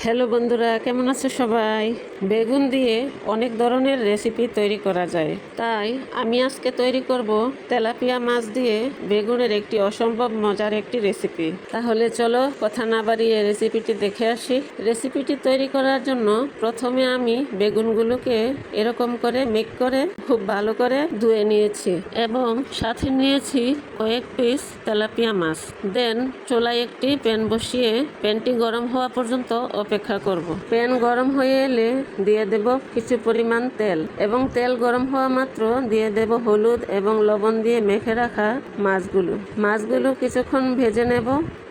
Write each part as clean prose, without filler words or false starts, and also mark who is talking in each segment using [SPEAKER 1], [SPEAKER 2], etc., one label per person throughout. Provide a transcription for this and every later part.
[SPEAKER 1] Hello বন্ধুরা, কেমন আছো সবাই? বেগুন দিয়ে অনেক ধরনের রেসিপি তৈরি করা যায়, তাই আমি আজকে তৈরি করব তেলাপিয়া মাছ দিয়ে বেগুনের একটি অসম্ভব মজার একটি রেসিপি। তাহলে চলো কথা না বাড়িয়ে রেসিপিটি দেখে আসি। রেসিপিটি তৈরি করার জন্য প্রথমে আমি বেগুনগুলোকে এরকম করে মেক করে খুব ভালো করে ধুয়ে নিয়েছি এবং সাথে নিয়েছি কয়েক পিস তেলাপিয়া মাছ। দেন চুলায় একটি প্যান বসিয়ে প্যানটি গরম হওয়া পর্যন্ত অপেক্ষা করব। প্যান গরম হয়ে এলে দিয়ে দেব কিছু পরিমাণ তেল এবং তেল গরম হওয়া মাত্র দিয়ে দেব হলুদ এবং লবণ দিয়ে মেখে রাখা মাছগুলো কিছুক্ষণ ভেজে নেব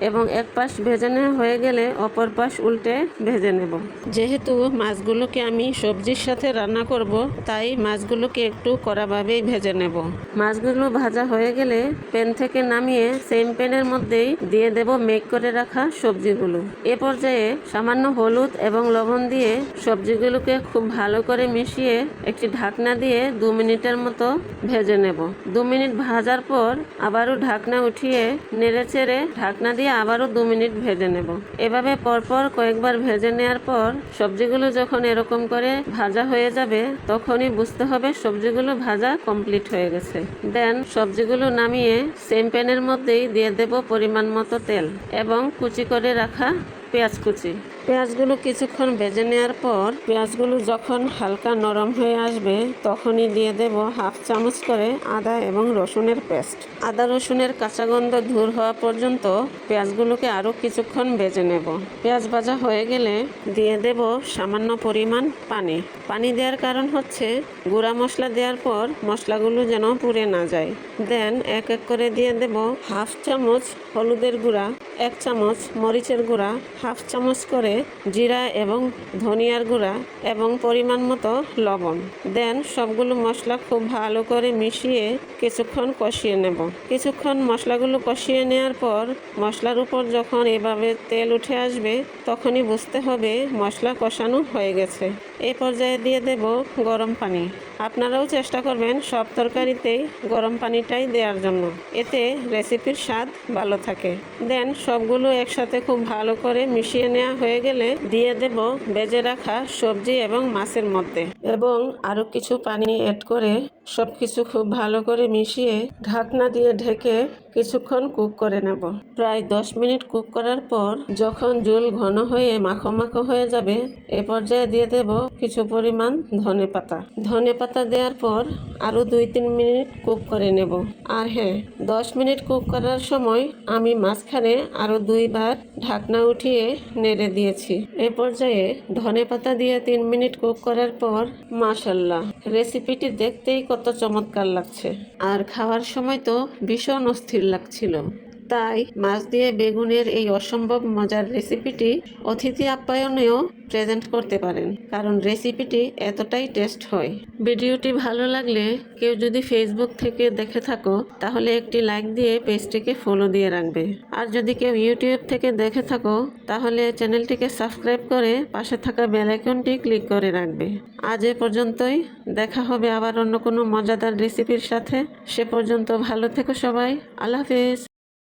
[SPEAKER 1] এবং এক পাশ ভেজে নেওয়া হয়ে গেলে অপর পাশ উল্টে ভেজে নেব। যেহেতু মাছগুলোকে আমি সবজির সাথে রান্না করব, তাই মাছগুলোকে একটু কড়াভাবেই ভেজে নেব। মাছগুলো ভাজা হয়ে গেলে প্যান থেকে নামিয়ে সেম প্যানের মধ্যেই দিয়ে দেব মেক করে রাখা সবজিগুলো। এ পর্যায়ে সামান্য হলুদ এবং লবণ দিয়ে সবজিগুলোকে খুব ভালো করে মিশিয়ে একটি ঢাকনা দিয়ে 2 মিনিটের মতো ভেজে নেব। 2 মিনিট ভাজার পর আবারও ঢাকনা উঠিয়ে নেড়েচেড়ে ঢাকনা দিয়ে আবারও 2 মিনিট ভেজে নেব। এভাবে পরপর কয়েকবার ভেজে নেওয়ার পর সবজিগুলো যখন এরকম করে ভাজা হয়ে যাবে, তখনই বুঝতে হবে সবজিগুলো ভাজা কমপ্লিট হয়ে গেছে। দেন সবজিগুলো নামিয়ে সেম প্যানের মধ্যেই দিয়ে দেব পরিমাণ মতো তেল এবং কুচি করে রাখা পেঁয়াজ কুচি। পেঁয়াজগুলো কিছুক্ষণ ভেজে নেওয়ার পর পেঁয়াজগুলো যখন হালকা নরম হয়ে আসবে, তখনই দিয়ে দেব হাফ চামচ করে আদা এবং রসুনের পেস্ট। আদা রসুনের কাঁচা গন্ধ দূর হওয়া পর্যন্ত পেঁয়াজগুলোকে আরও কিছুক্ষণ ভেজে নেব। পেঁয়াজ ভাজা হয়ে গেলে দিয়ে দেব সামান্য পরিমাণ পানি দেওয়ার কারণ হচ্ছে গুঁড়া মশলা দেওয়ার পর মশলাগুলো যেন পুড়ে না যায়। দেন এক এক করে দিয়ে দেব হাফ চামচ হলুদের গুঁড়া, 1 চামচ মরিচের গুঁড়া, হাফ চামচ করে জিরা এবং ধনিয়ার গুঁড়া এবং পরিমাণ মতো লবণ। দেন সবগুলো মশলা খুব ভালো করে মিশিয়ে কিছুক্ষণ কষিয়ে নেব। কিছুক্ষণ মশলাগুলো কষিয়ে নেওয়ার পর মশলার উপর যখন এভাবে তেল উঠে আসবে, তখনই বুঝতে হবে মশলা কষানো হয়ে গেছে। এই পর্যায়ে দিয়ে দেব গরম পানি। আপনারাও চেষ্টা করবেন সব তরকারিতেই গরম পানিটাই দেওয়ার জন্য, এতে রেসিপির স্বাদ ভালো থাকে। দেন সবগুলো একসাথে খুব ভালো করে মিশিয়ে নেওয়া হয়ে গেলে দিয়ে দেব ভেজে রাখা সবজি এবং মাছের মধ্যে এবং আরও কিছু পানি অ্যাড করে সবকিছু খুব ভালো করে মিশিয়ে ঢাকনা দিয়ে ঢেকে কিছুক্ষণ কুক করে নেব। প্রায় 10 মিনিট কুক করার পর যখন ঝোল ঘন হয়ে মাখো মাখো হয়ে যাবে, এ পর্যায়ে দিয়ে দেব কিছু পরিমাণ ধনে পাতা দেওয়ার পর আরও 2-3 মিনিট কুক করে নেব। আর হ্যাঁ, 10 মিনিট কুক করার সময় আমি মাঝখানে আরও 2 বার ঢাকনা উঠিয়ে নেড়ে দিয়েছি। এ পর্যায়ে ধনে পাতা দিয়ে 3 মিনিট কুক করার পর মাশাআল্লাহ, রেসিপিটি দেখতেই কত চমৎকার লাগছে আর খাওয়ার সময় তো ভীষণ অস্থির লাগছিল। তাই মাছ দিয়ে বেগুনের এই অসম্ভব মজার রেসিপিটি অতিথি আপ্যায়নেও প্রেজেন্ট করতে পারেন, কারণ রেসিপিটি এতটাই টেস্ট হয়। ভিডিওটি ভালো লাগলে কেউ যদি ফেসবুক থেকে দেখে থাকো, তাহলে একটি লাইক দিয়ে পেজটিকে ফলো দিয়ে রাখবে। আর যদি কেউ ইউটিউব থেকে দেখে থাকো, তাহলে চ্যানেলটিকে সাবস্ক্রাইব করে পাশে থাকা বেল আইকনটি ক্লিক করে রাখবে। আজ এ পর্যন্তই, দেখা হবে আবার অন্য কোনো মজাদার রেসিপির সাথে। সে পর্যন্ত ভালো থেকো সবাই। আল্লাহ হাফেজ।